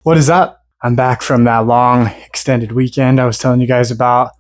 What is up? I'm back from that long extended weekend I was telling you guys about.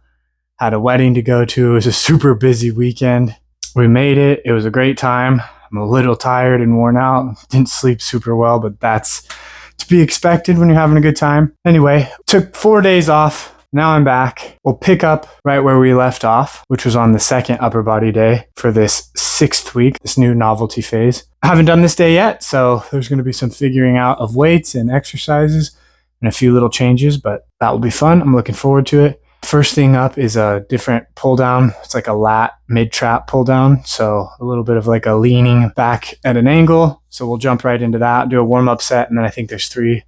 Had a wedding to go to. It was a super busy weekend. We made it. It was a great time. I'm a little tired and worn out. Didn't sleep super well, but that's to be expected when you're having a good time. Anyway, took 4 days off. Now I'm back. We'll pick up right where we left off, which was on the second upper body day for this 6th week, this new novelty phase. I haven't done this day yet, so there's going to be some figuring out of weights and exercises and a few little changes, but that will be fun. I'm looking forward to it. First thing up is a different pull down. It's like a lat mid-trap pull down. So a little bit of like a leaning back at an angle. So we'll jump right into that, do a warm-up set, and then I think there's 3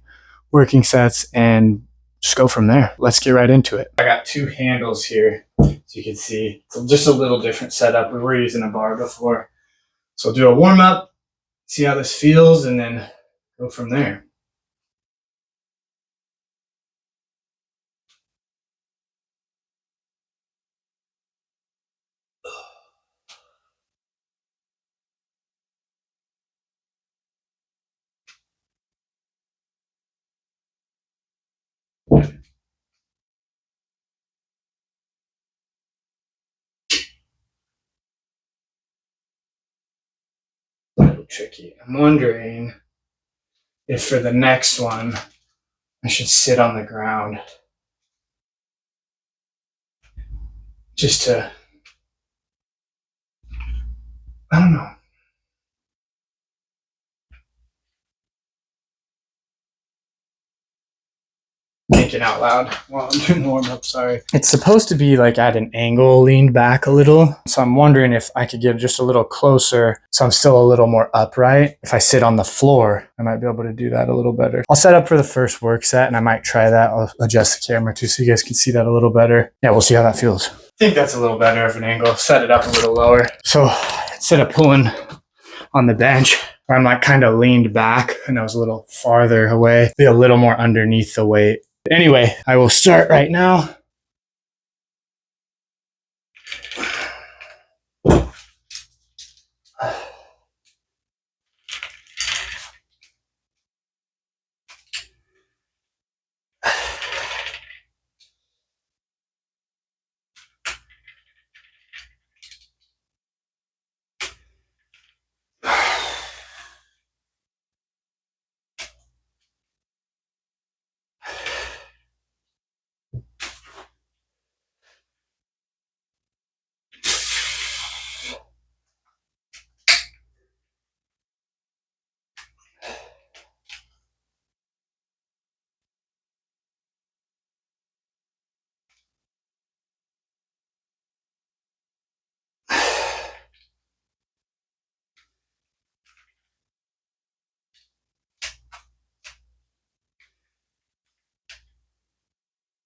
working sets and just go from there. Let's get right into it. I got 2 handles here, so you can see. It's just a little different setup. We were using a bar before. So do a warm-up, see how this feels, and then go from there. A little tricky. I'm wondering if for the next one, I should sit on the ground just to, I don't know. Thinking out loud while I'm doing warm up, sorry. It's supposed to be like at an angle, leaned back a little. So I'm wondering if I could get just a little closer so I'm still a little more upright. If I sit on the floor, I might be able to do that a little better. I'll set up for the first work set and I might try that. I'll adjust the camera too so you guys can see that a little better. Yeah, we'll see how that feels. I think that's a little better of an angle. Set it up a little lower. So instead of pulling on the bench, where I'm like kind of leaned back and I was a little farther away, be a little more underneath the weight. Anyway, I will start right now.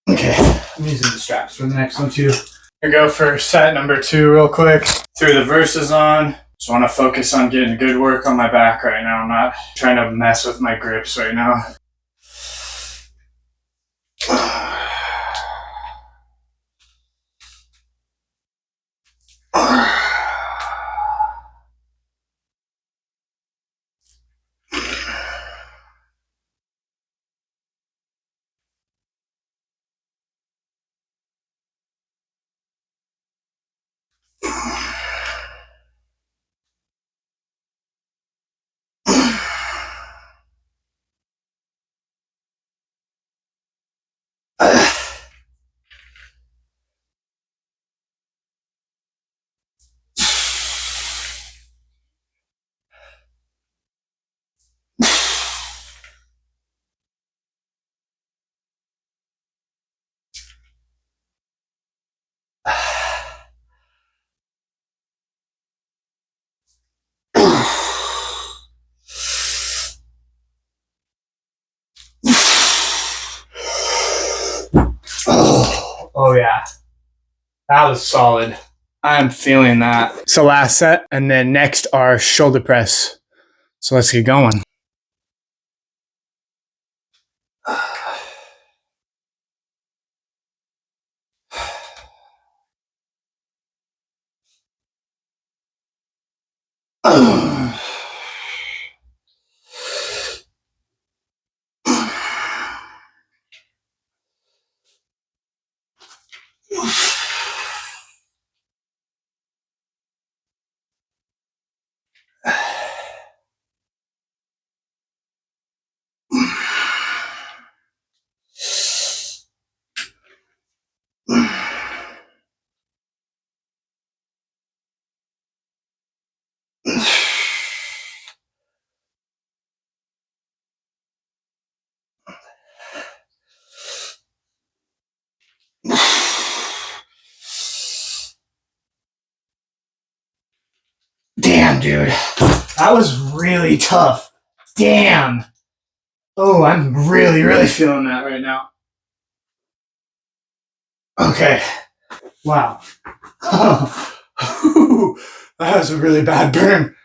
Okay, I'm using the straps for the next one too. I go for set number 2 real quick. Threw the verses on. Just want to focus on getting good work on my back right now. I'm not trying to mess with my grips right now. Oh yeah, that was solid. I'm feeling that. So last set, and then next are shoulder press. So let's get going. Damn, dude. That was really tough. Damn. Oh, I'm really, really feeling that right now. Okay. Wow. That was a really bad burn.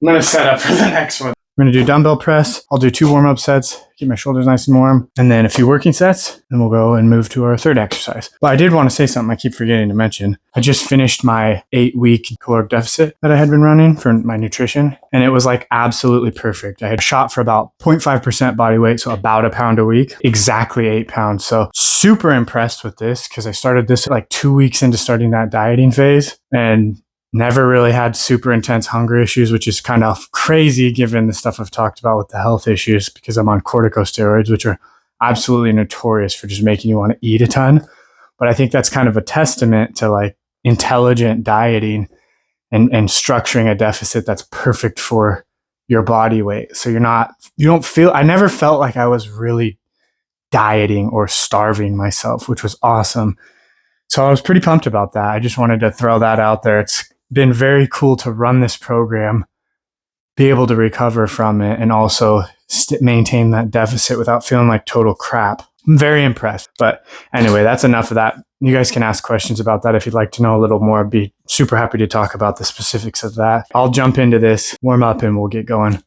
I'm going to set up for the next one. I'm going to do dumbbell press. I'll do 2 warm-up sets, keep my shoulders nice and warm, and then a few working sets, and we'll go and move to our third exercise. But I did want to say something I keep forgetting to mention. I just finished my 8-week caloric deficit that I had been running for my nutrition, and it was like absolutely perfect. I had shot for about 0.5% body weight, so about a pound a week, exactly 8 pounds. So super impressed with this because I started this like 2 weeks into starting that dieting phase, and never really had super intense hunger issues, which is kind of crazy given the stuff I've talked about with the health issues because I'm on corticosteroids, which are absolutely notorious for just making you want to eat a ton. But I think that's kind of a testament to like intelligent dieting and structuring a deficit that's perfect for your body weight. So I never felt like I was really dieting or starving myself, which was awesome. So I was pretty pumped about that. I just wanted to throw that out there. It's been very cool to run this program, be able to recover from it, and also maintain that deficit without feeling like total crap. I'm very impressed. But anyway, that's enough of that. You guys can ask questions about that if you'd like to know a little more. I'd be super happy to talk about the specifics of that. I'll jump into this, warm up, and we'll get going.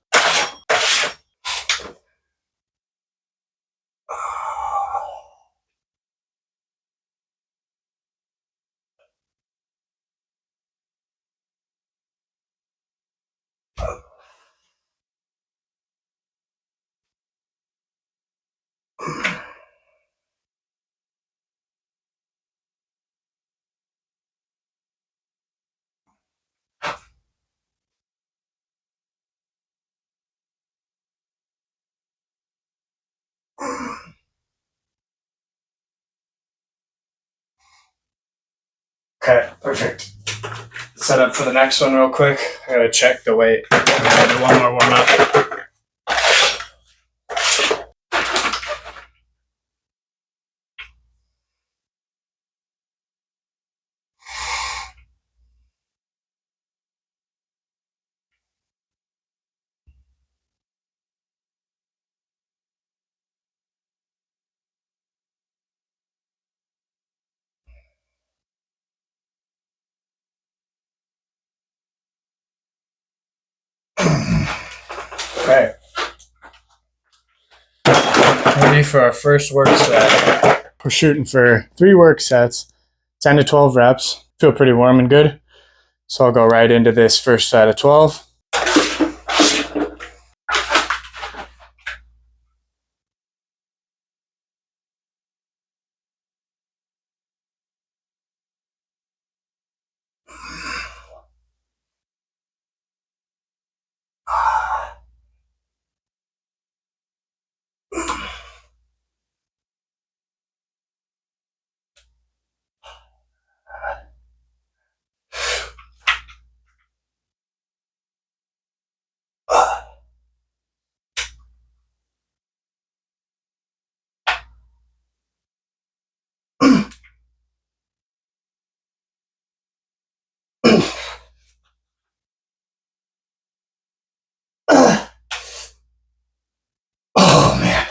Okay, perfect. Set up for the next one real quick. I gotta check the weight. I gotta do one more warm up. Okay. Ready for our first work set. We're shooting for 3 work sets, 10 to 12 reps. Feel pretty warm and good. So I'll go right into this first set of 12. Oh man.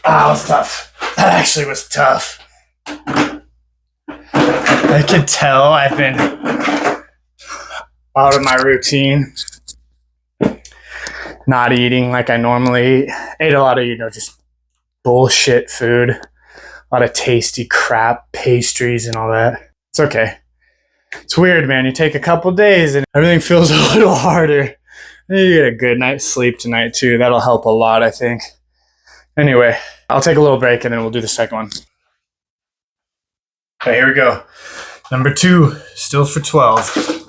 That was tough. That actually was tough. I could tell I've been out of my routine, not eating like I normally eat. Ate a lot of, just bullshit food, a lot of tasty crap, pastries and all that. It's okay. It's weird, man. You take a couple days and everything feels a little harder. You get a good night's sleep tonight too. That'll help a lot, I think. Anyway, I'll take a little break and then we'll do the second one. Okay, here we go. Number 2, still for 12.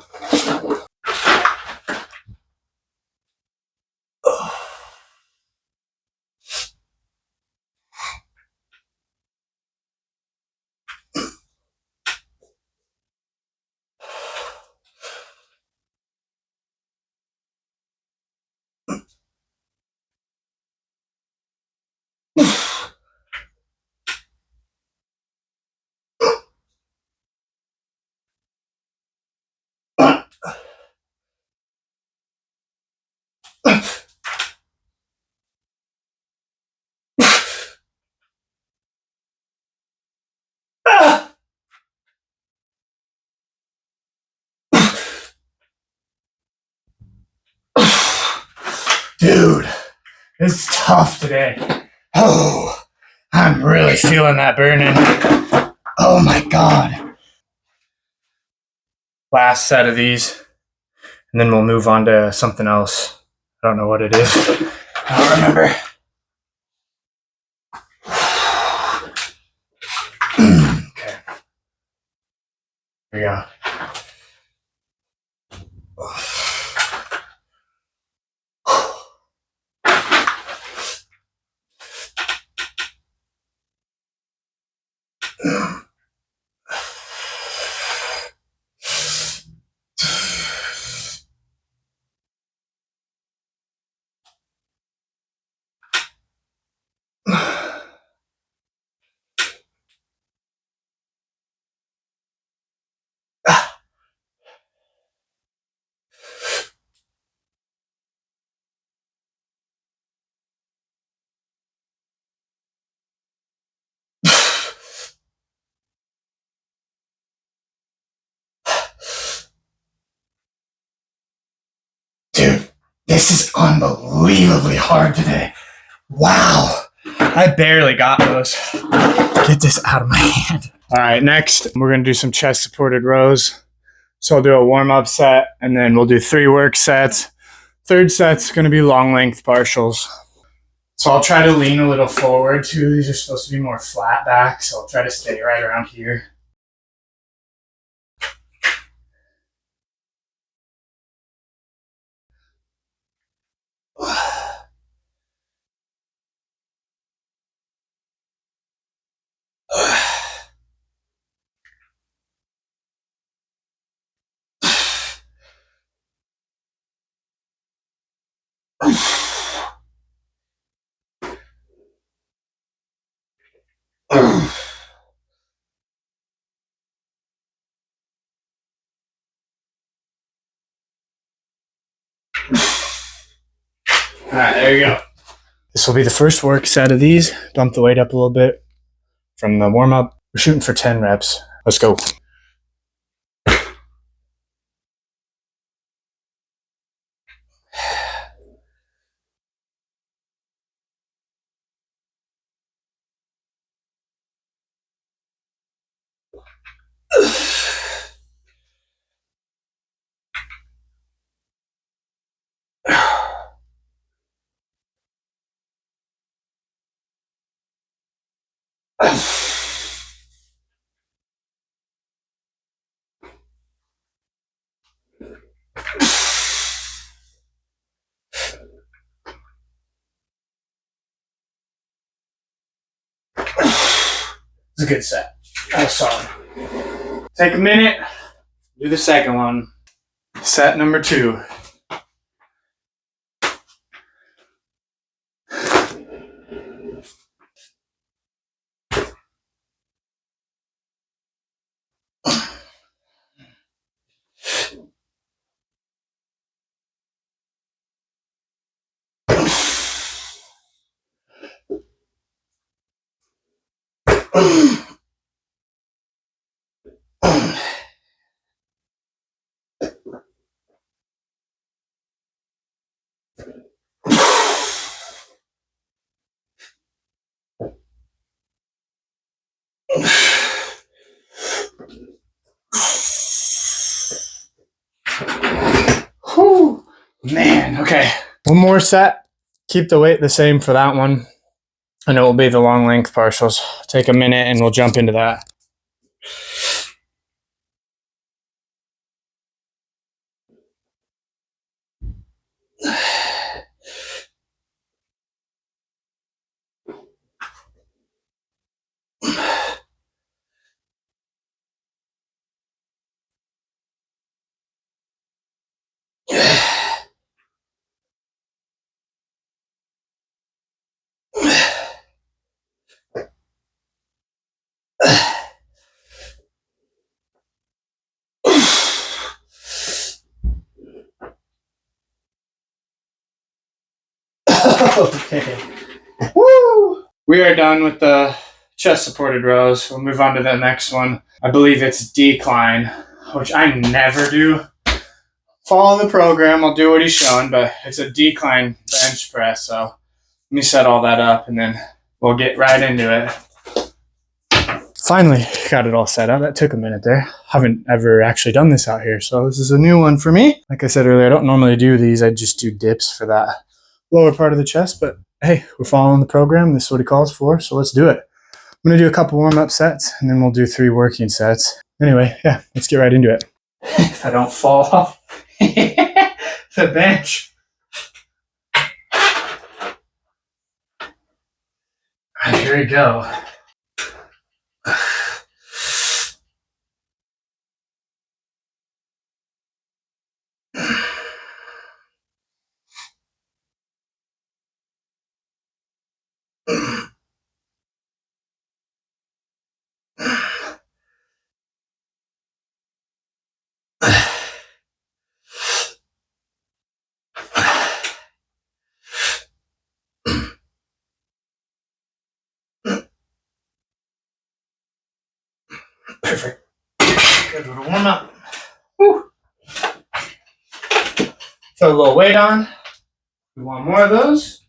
Dude, it's tough today. Oh, I'm really feeling that burning. Oh my God. Last set of these, and then we'll move on to something else. I don't know what it is. I don't remember. Okay. Here we go. Dude, this is unbelievably hard today. Wow. I barely got those. Get this out of my hand. All right, next, we're going to do some chest supported rows. So I'll do a warm-up set, and then we'll do 3 work sets. Third set's going to be long length partials. So I'll try to lean a little forward too. These are supposed to be more flat back, so I'll try to stay right around here. All right, there you go. This will be the first work set of these. Bump the weight up a little bit from the warm-up. We're shooting for 10 reps. Let's go. It's a good set. That was solid. Take a minute. Do the second one. Set number 2. Whew. Man, okay. One more set. Keep the weight the same for that one. And it will be the long length partials. Take a minute and we'll jump into that. Okay. Woo! We are done with the chest supported rows. We'll move on to the next one. I believe it's decline, which I never do. follow the program. I'll do what he's showing, but it's a decline bench press. So let me set all that up and then we'll get right into it. Finally got it all set up. That took a minute there. Haven't ever actually done this out here, so this is a new one for me. Like I said earlier, I don't normally do these. I just do dips for that lower part of the chest, but hey, we're following the program. This is what he calls for, so let's do it. I'm gonna do a couple warm-up sets and then we'll do 3 working sets. Anyway, yeah, let's get right into it. If I don't fall off the bench. All right, here we go. Perfect. Good little warm up. Woo. Throw a little weight on. We want more of those.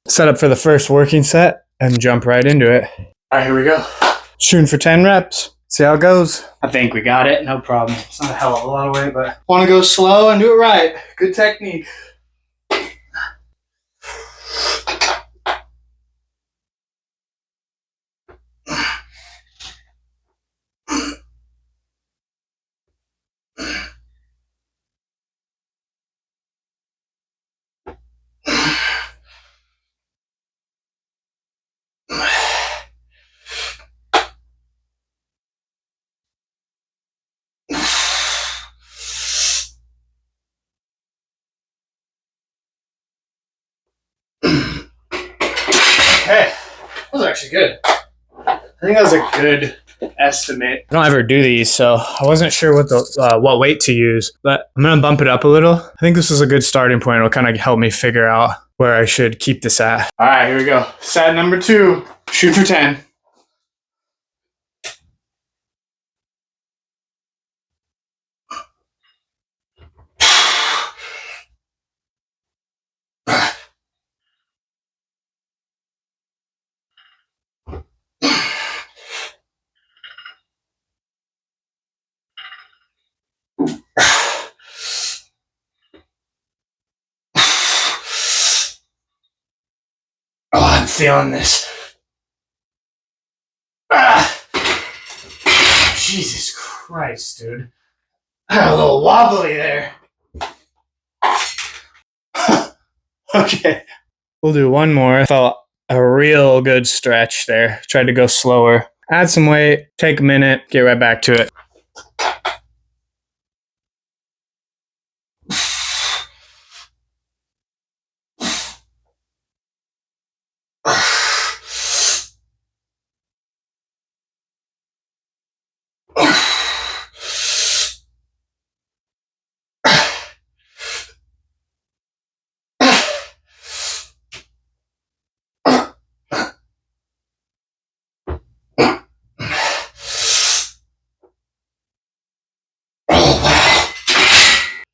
Set up for the first working set and jump right into it. All right, here we go. Shooting for 10 reps. See how it goes. I think we got it. No problem. It's not a hell of a lot of weight, but want to go slow and do it right. Good technique. Okay, that was actually good. I think that was a good estimate. I don't ever do these, so I wasn't sure what weight to use, but I'm gonna bump it up a little. I think this is a good starting point. It'll kind of help me figure out where I should keep this at. All right, here we go. Set number 2. Shoot for 10. Oh, I'm feeling this. Jesus Christ, dude. A little wobbly there. Okay. We'll do one more. I felt a real good stretch there. Tried to go slower. Add some weight, take a minute, get right back to it.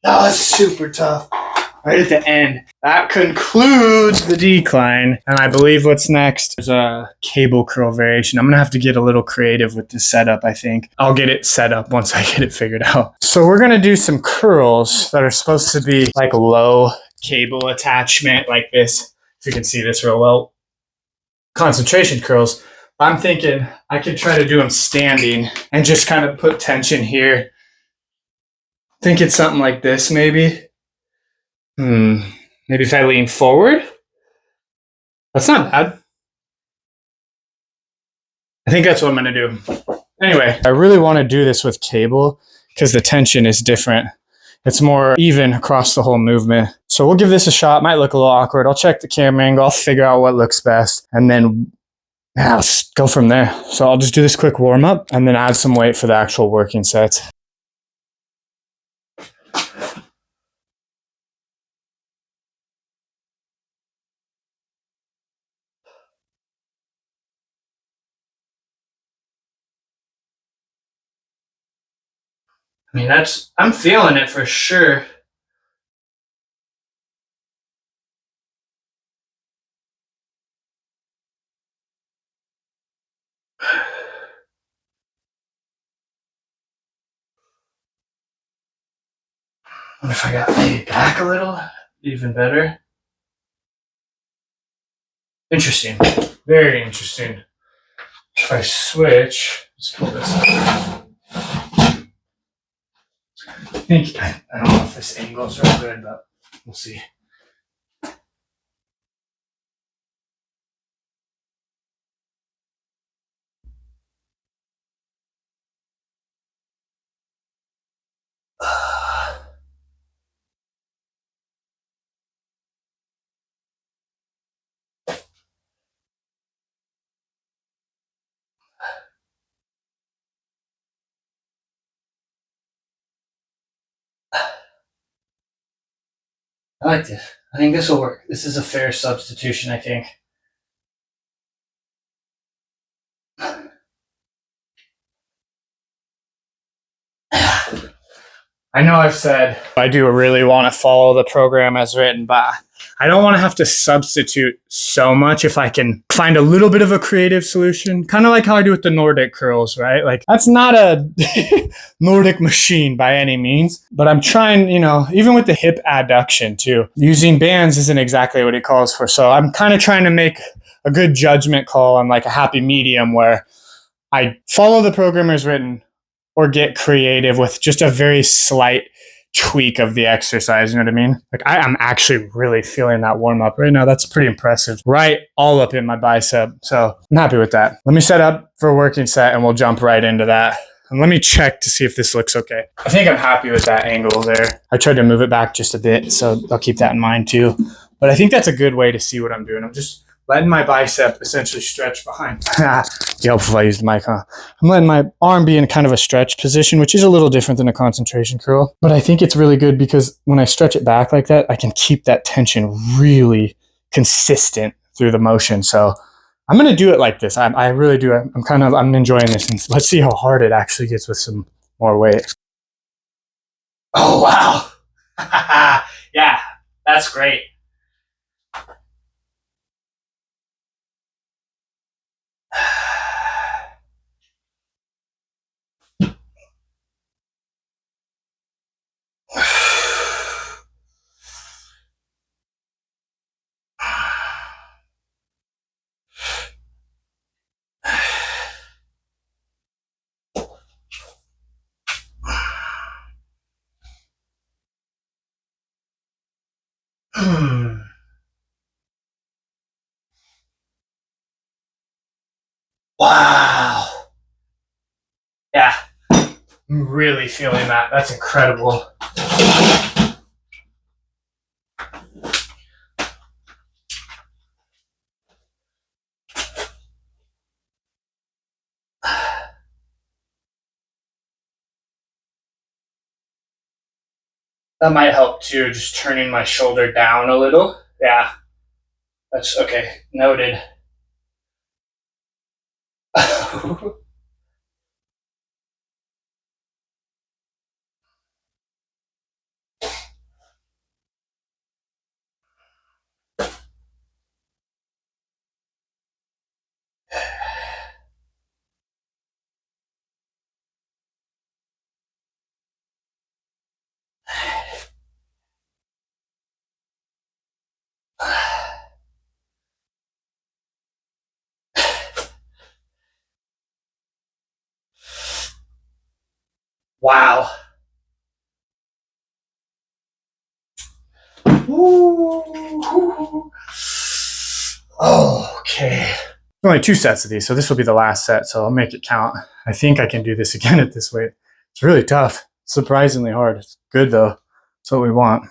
That was super tough. Right at the end. That concludes the decline. And I believe what's next is a cable curl variation. I'm going to have to get a little creative with this setup, I think. I'll get it set up once I get it figured out. So we're going to do some curls that are supposed to be like low cable attachment like this. If you can see this real well. Concentration curls. I'm thinking I could try to do them standing and just kind of put tension here. Think it's something like this, maybe. Maybe if I lean forward. That's not bad. I think that's what I'm going to do. Anyway, I really want to do this with cable because the tension is different. It's more even across the whole movement. So So we'll give this a shot. Might look a little awkward. I'll check the camera angle. I'll figure out what looks best. And then let's go from there. So I'll just do this quick warm up and then add some weight for the actual working sets. I mean, I'm feeling it for sure. What if I got laid back a little? Even better. Interesting. Very interesting. If I switch, let's pull this up. I don't know if this angle is real good, but we'll see. I like this. I think this will work. This is a fair substitution, I think. I know I've said I do really want to follow the program as written, but I don't want to have to substitute so much if I can find a little bit of a creative solution. Kind of like how I do with the Nordic curls, right? Like that's not a Nordic machine by any means, but I'm trying, even with the hip adduction too, using bands isn't exactly what it calls for. So I'm kind of trying to make a good judgment call on like a happy medium where I follow the program as written, or get creative with just a very slight tweak of the exercise. You know what I mean? Like I'm actually really feeling that warm up right now. That's pretty impressive. Right all up in my bicep. So I'm happy with that. Let me set up for a working set and we'll jump right into that. And let me check to see if this looks okay. I think I'm happy with that angle there. I tried to move it back just a bit, so I'll keep that in mind too. But I think that's a good way to see what I'm doing. I'm just letting my bicep essentially stretch behind. Be helpful if I use the mic, huh? I'm letting my arm be in kind of a stretch position, which is a little different than a concentration curl. But I think it's really good because when I stretch it back like that, I can keep that tension really consistent through the motion. So I'm going to do it like this. I really do. I'm enjoying this. And let's see how hard it actually gets with some more weight. Oh, wow. Yeah, that's great. Wow. Yeah, I'm really feeling that. That's incredible. That might help too, just turning my shoulder down a little. Yeah, that's okay. Noted. Wow. Ooh. Okay. Only 2 sets of these, so this will be the last set, so I'll make it count. I think I can do this again at this weight. It's really tough. Surprisingly hard. It's good though. It's what we want.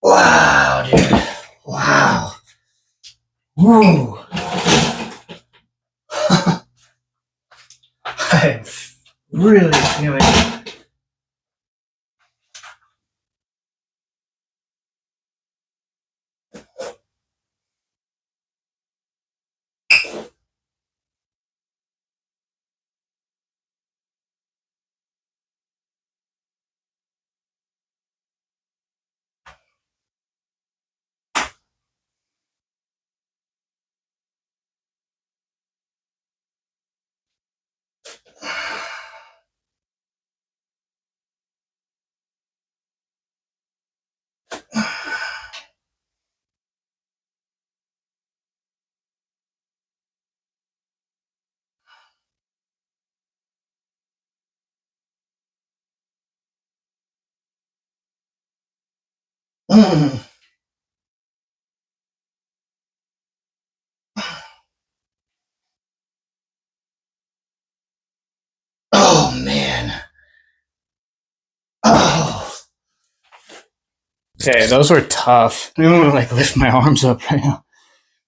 Wow, dude. Wow. Woo. I'm really feeling it. Mm. Oh, man. Oh. Okay, those were tough. I don't want to like lift my arms up right now.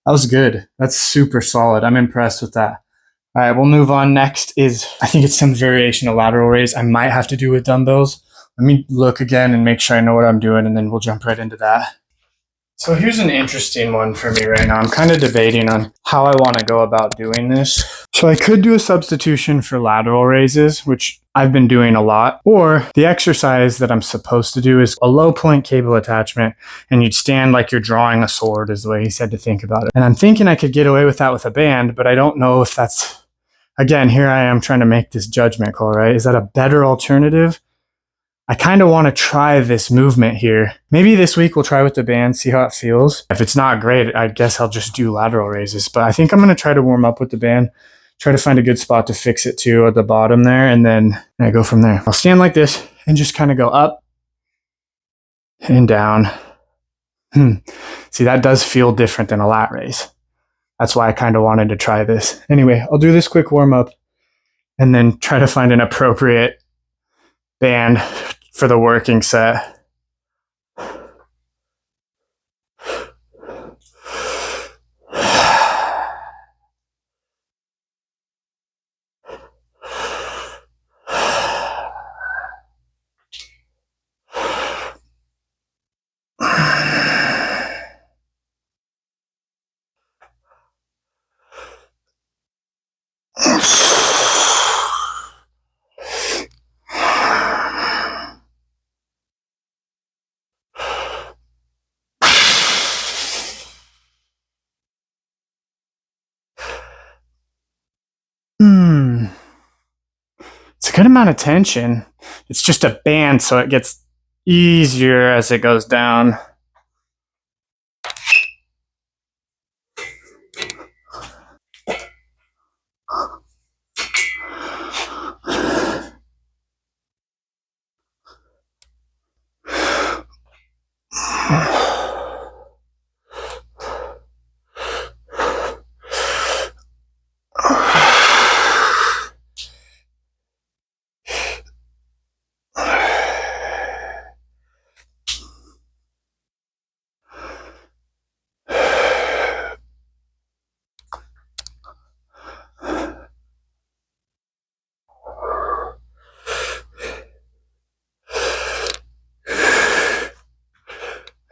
That was good. That's super solid. I'm impressed with that. All right, we'll move on. Next is, I think it's some variation of lateral raise. I might have to do with dumbbells. Let me look again and make sure I know what I'm doing, and then we'll jump right into that. So here's an interesting one for me right now. I'm kind of debating on how I want to go about doing this. So I could do a substitution for lateral raises, which I've been doing a lot, or the exercise that I'm supposed to do is a low point cable attachment, and you'd stand like you're drawing a sword is the way he said to think about it. And I'm thinking I could get away with that with a band, but I don't know if that's, again, here I am trying to make this judgment call, right? Is that a better alternative? I kind of want to try this movement here. Maybe this week we'll try with the band, see how it feels. If it's not great, I guess I'll just do lateral raises. But I think I'm going to try to warm up with the band, try to find a good spot to fix it to at the bottom there, and then I go from there. I'll stand like this and just kind of go up and down. See, that does feel different than a lat raise. That's why I kind of wanted to try this. Anyway, I'll do this quick warm up and then try to find an appropriate band for the working set. It's a good amount of tension. It's just a band, so it gets easier as it goes down.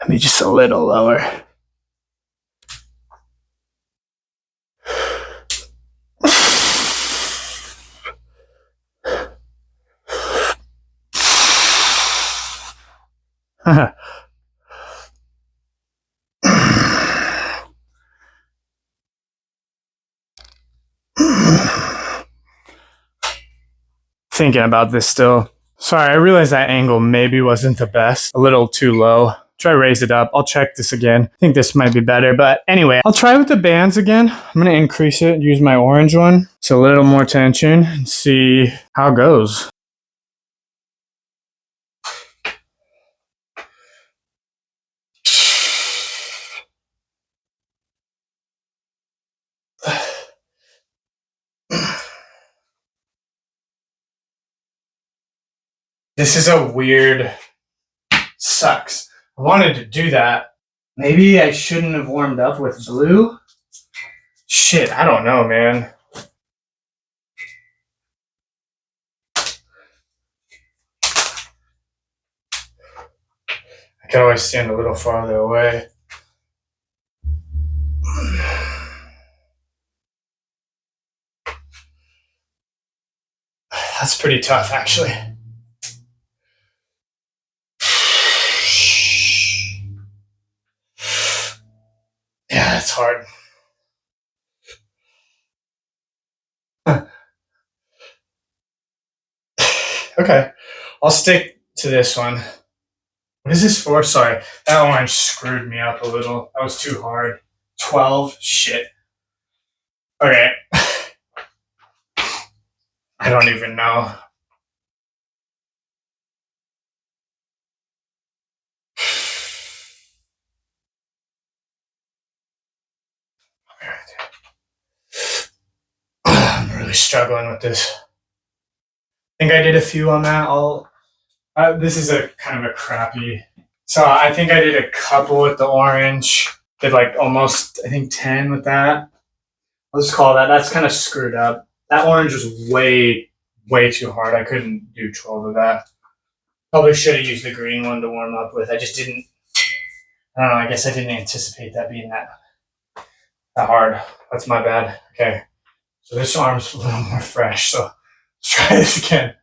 Maybe just a little lower. Thinking about this still. Sorry, I realized that angle maybe wasn't the best. A little too low. Try to raise it up. I'll check this again. I think this might be better. But anyway, I'll try with the bands again. I'm going to increase it, use my orange one. So a little more tension and see how it goes. This is a weird, sucks. I wanted to do that. Maybe I shouldn't have warmed up with blue. Shit, I don't know, man. I could always stand a little farther away. That's pretty tough, actually. Yeah, it's hard. Okay, I'll stick to this one. What is this for? Sorry, that orange screwed me up a little. That was too hard. 12? Shit. Okay. I don't even know. I'm really struggling with this. I think I did a few on that. This is a kind of a crappy. So I think I did a couple with the orange. Did like almost, I think 10 with that. I'll just call that. That's kind of screwed up. That orange was way too hard. I couldn't do 12 of that. Probably should have used the green one to warm up with. I just didn't. I don't know. I guess I didn't anticipate that being that hard. That's my bad. Okay. So this arm's a little more fresh. So let's try this again.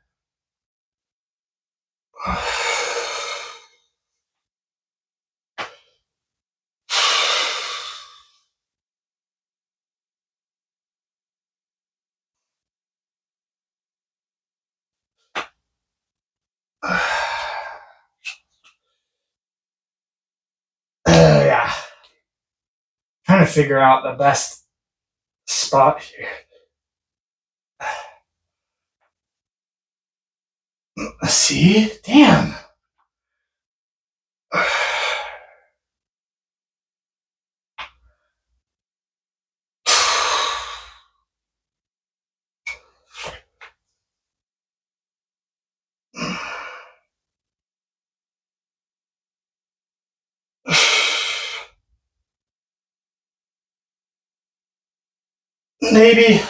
Yeah. Trying to figure out the best spot here. See? Damn. Maybe.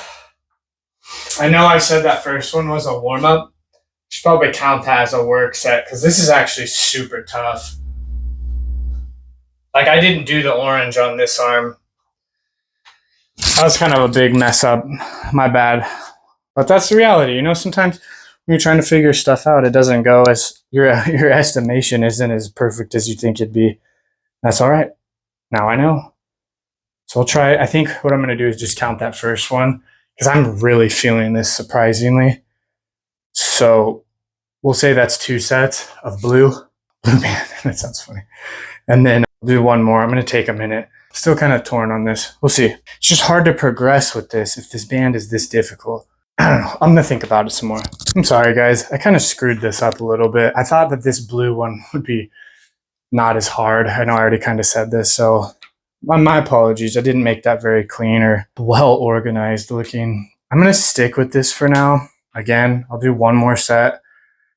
I know I said that first one was a warm up. Should probably count that as a work set because this is actually super tough. Like I didn't do the orange on this arm. That was kind of a big mess up. My bad. But that's the reality. You know, sometimes when you're trying to figure stuff out, it doesn't go as your estimation isn't as perfect as you think it'd be. That's all right. Now I know. So I'll try. I think what I'm going to do is just count that first one because I'm really feeling this surprisingly. So we'll say that's 2 sets of blue. Blue band. That sounds funny. And then I'll do one more. I'm going to take a minute. Still kind of torn on this. We'll see. It's just hard to progress with this if this band is this difficult. I don't know. I'm going to think about it some more. I'm sorry, guys. I kind of screwed this up a little bit. I thought that this blue one would be not as hard. I know I already kind of said this, so my apologies. I didn't make that very clean or well organized looking. I'm going to stick with this for now. Again, I'll do one more set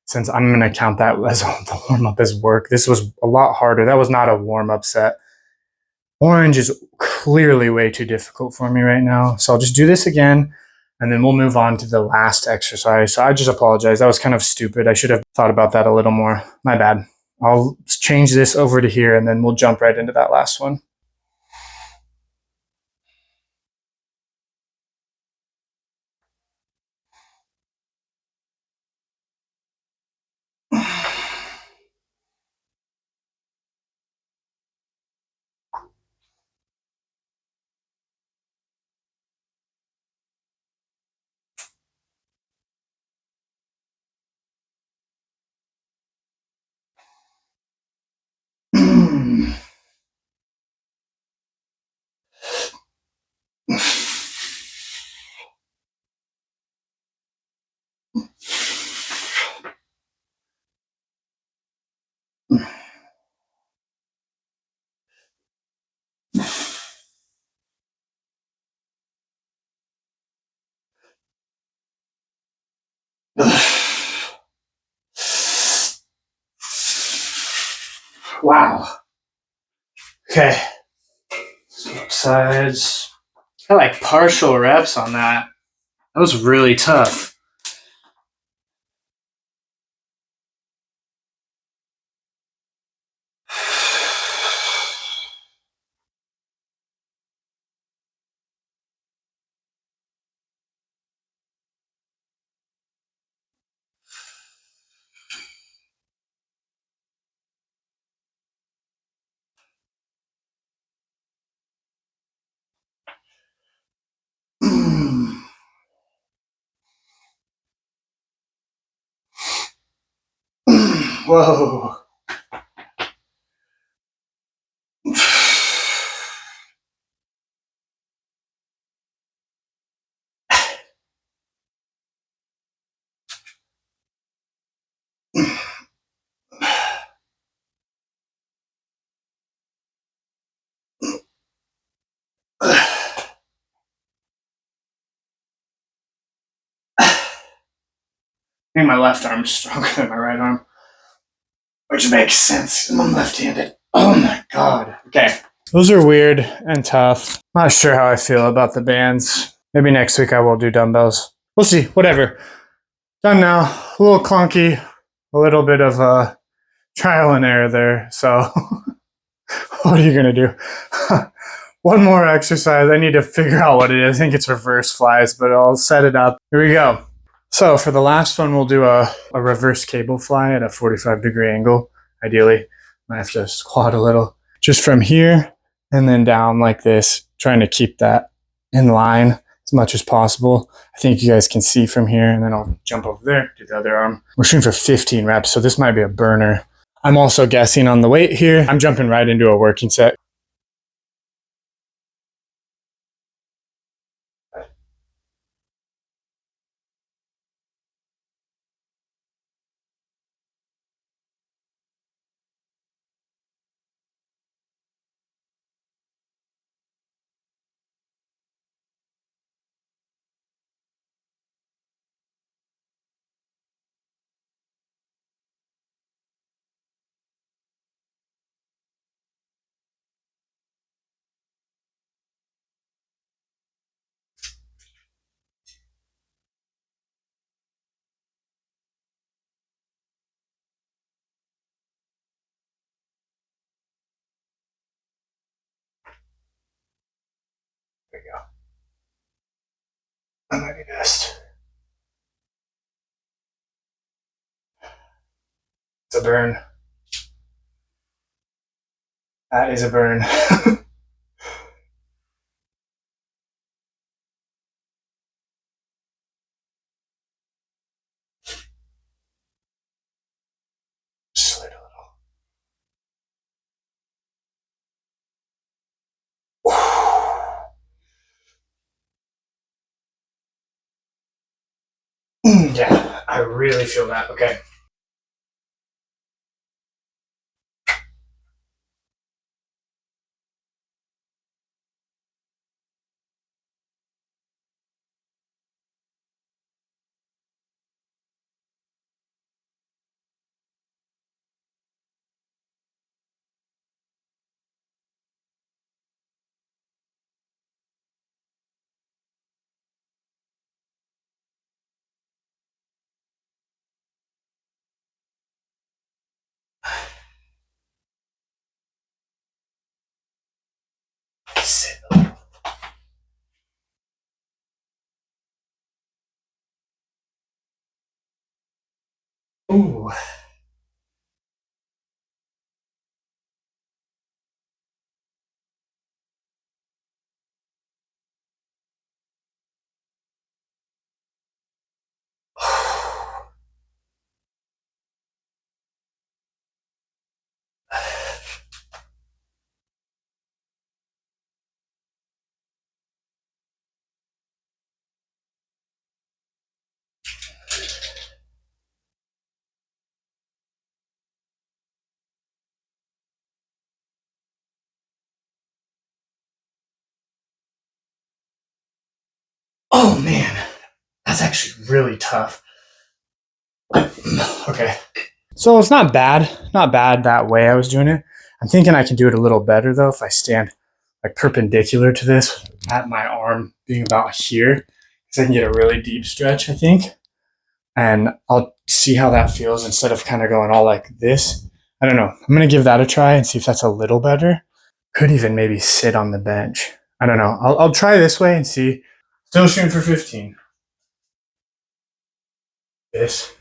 since I'm going to count that as the warm up as work. This was a lot harder. That was not a warm up set. Orange is clearly way too difficult for me right now. So I'll just do this again and then we'll move on to the last exercise. So I just apologize. That was kind of stupid. I should have thought about that a little more. My bad. I'll change this over to here and then we'll jump right into that last one. Wow. Okay. Swap sides. I like partial reps on that. That was really tough. Whoa. I think my left arm's stronger than my right arm, which makes sense. I'm left-handed. Oh my god. Okay. Those are weird and tough. Not sure how I feel about the bands. Maybe next week I will do dumbbells. We'll see. Whatever. Done now. A little clunky. A little bit of trial and error there. So what are you going to do? One more exercise. I need to figure out what it is. I think it's reverse flies, but I'll set it up. Here we go. So for the last one, we'll do a reverse cable fly at a 45-degree angle. Ideally, I have to squat a little. Just from here and then down like this, trying to keep that in line as much as possible. I think you guys can see from here, and then I'll jump over there, do the other arm. We're shooting for 15 reps, so this might be a burner. I'm also guessing on the weight here. I'm jumping right into a working set. There we go. That might be best. It's a burn. That is a burn. Slid a little. Yeah, I really feel that. Okay. Sit a little. Ooh. Oh man, that's actually really tough. Okay. So it's not bad. Not bad that way I was doing it. I'm thinking I can do it a little better though if I stand like perpendicular to this at my arm being about here. Because I can get a really deep stretch, I think. And I'll see how that feels instead of kind of going all like this. I don't know. I'm going to give that a try and see if that's a little better. Could even maybe sit on the bench. I don't know. I'll try this way and see. Still shooting for 15. This.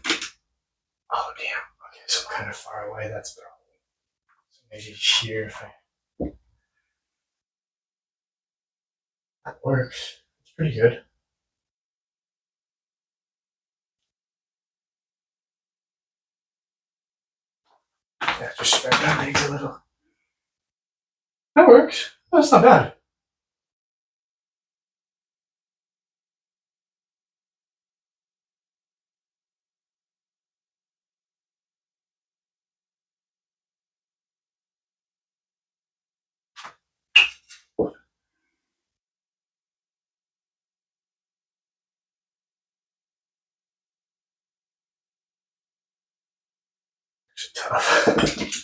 Oh, damn. Okay, so I'm kind of far away. That's probably. So maybe here if I. That works. It's pretty good. Yeah, just spread my legs a little. That works. That's not bad. It's tough.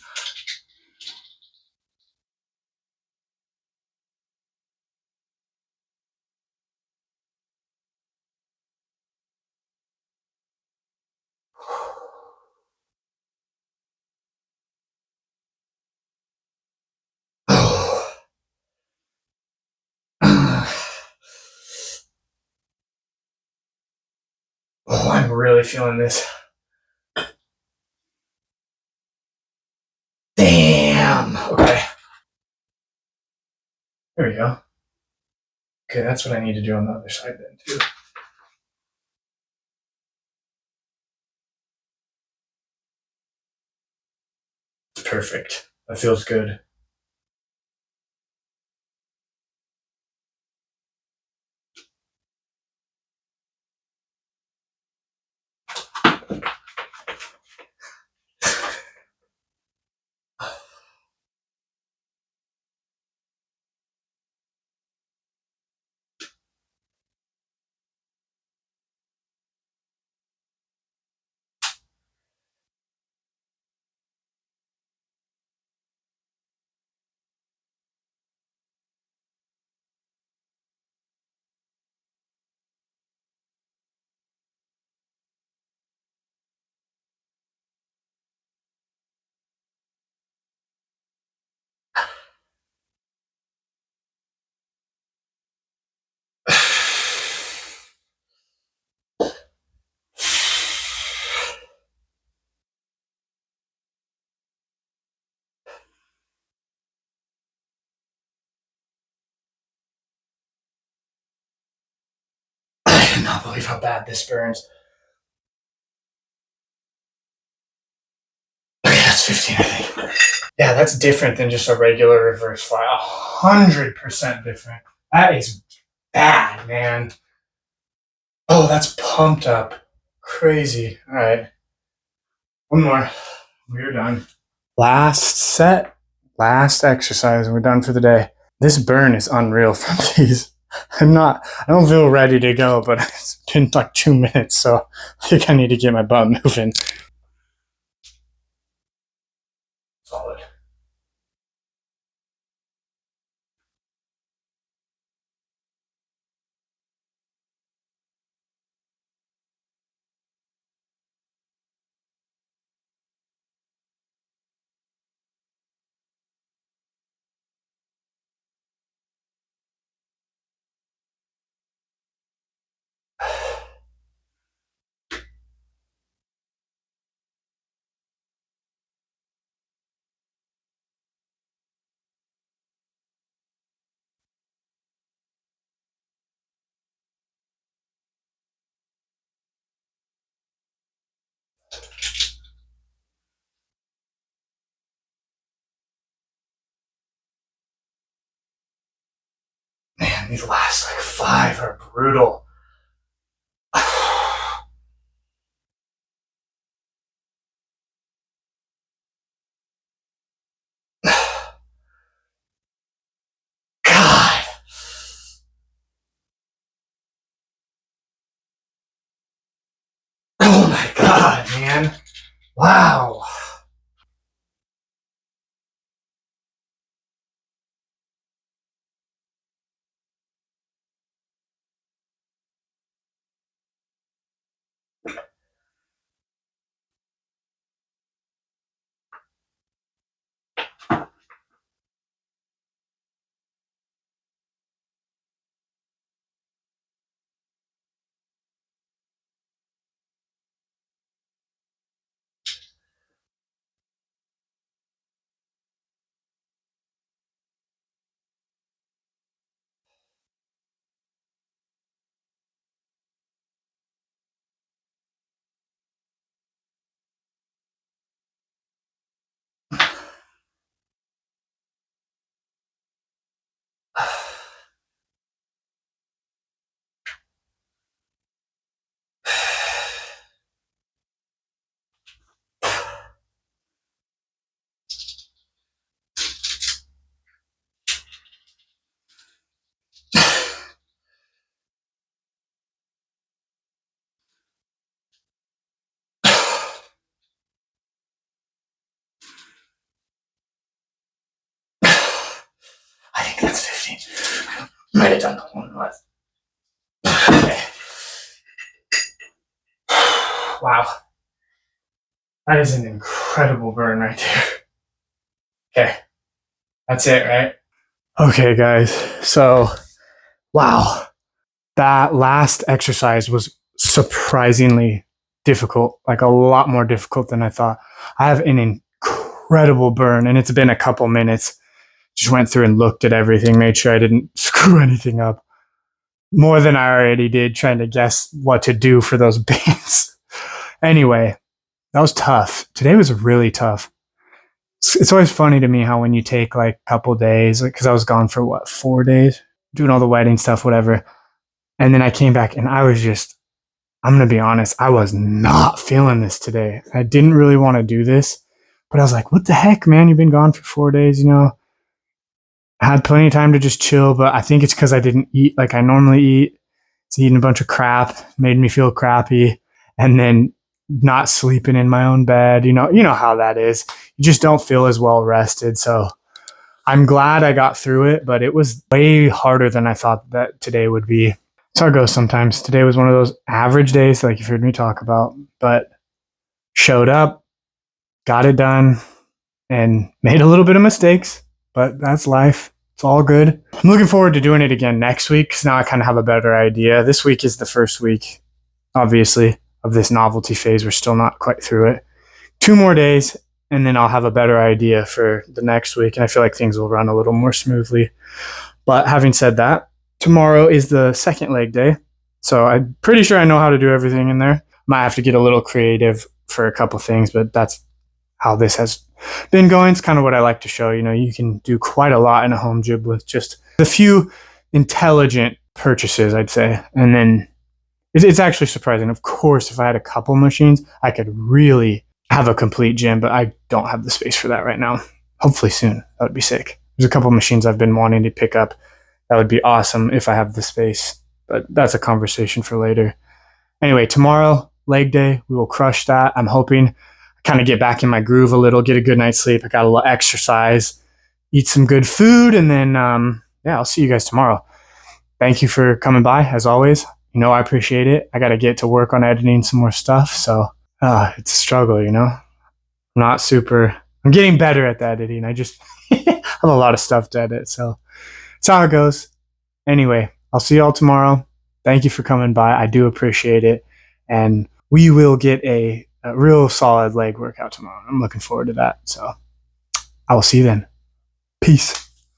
Oh, I'm really feeling this. Damn. Okay. There we go. Okay, that's what I need to do on the other side then too. Perfect. That feels good. I cannot believe how bad this burns. Okay, that's 15, I think. Yeah, that's different than just a regular reverse fly. 100% different. That is bad, man. Oh, that's pumped up. Crazy. All right. One more. We're done. Last set, last exercise, and we're done for the day. This burn is unreal from these. I don't feel ready to go, but it's been like 2 minutes, so I think I need to get my butt moving. Solid. Man, these last like 5 are brutal. God. Oh my God, man. Wow. I think that's 15. Might have done one less. Okay. Wow. That is an incredible burn right there. Okay. That's it, right? Okay, guys. So, wow. That last exercise was surprisingly difficult, like a lot more difficult than I thought. I have an incredible burn, and it's been a couple minutes. Just went through and looked at everything, made sure I didn't screw anything up. More than I already did trying to guess what to do for those bands. Anyway, that was tough. Today was really tough. It's always funny to me how when you take like a couple days, because I was gone for what, 4 days, doing all the wedding stuff, whatever. And then I came back and I was just, I'm going to be honest, I was not feeling this today. I didn't really want to do this, but I was like, what the heck, man? You've been gone for 4 days, I had plenty of time to just chill, but I think it's because I didn't eat like I normally eat. It's eating a bunch of crap, made me feel crappy, and then not sleeping in my own bed. You know how that is. You just don't feel as well rested. So I'm glad I got through it, but it was way harder than I thought that today would be. That's how it goes sometimes. Today was one of those average days, like you've heard me talk about, but showed up, got it done, and made a little bit of mistakes, but that's life. It's all good. I'm looking forward to doing it again next week because now I kind of have a better idea. This week is the first week, obviously, of this novelty phase. We're still not quite through it. 2 more days, and then I'll have a better idea for the next week, and I feel like things will run a little more smoothly. But having said that, tomorrow is the second leg day, so I'm pretty sure I know how to do everything in there. Might have to get a little creative for a couple things, but that's how this has been going. It's kind of what I like to show. You can do quite a lot in a home gym with just a few intelligent purchases, I'd say. And then it's actually surprising. Of course, if I had a couple machines, I could really have a complete gym, but I don't have the space for that right now. Hopefully soon. That would be sick. There's a couple machines I've been wanting to pick up. That would be awesome if I have the space, but that's a conversation for later. Anyway, tomorrow, leg day, we will crush that. I'm hoping kind of get back in my groove a little, get a good night's sleep. I got a little exercise, eat some good food, and then, I'll see you guys tomorrow. Thank you for coming by, as always. I appreciate it. I got to get to work on editing some more stuff, so it's a struggle, I'm getting better at the editing. I just have a lot of stuff to edit, so that's how it goes. Anyway, I'll see y'all tomorrow. Thank you for coming by. I do appreciate it, and we will get a real solid leg workout tomorrow. I'm looking forward to that. So I will see you then. Peace.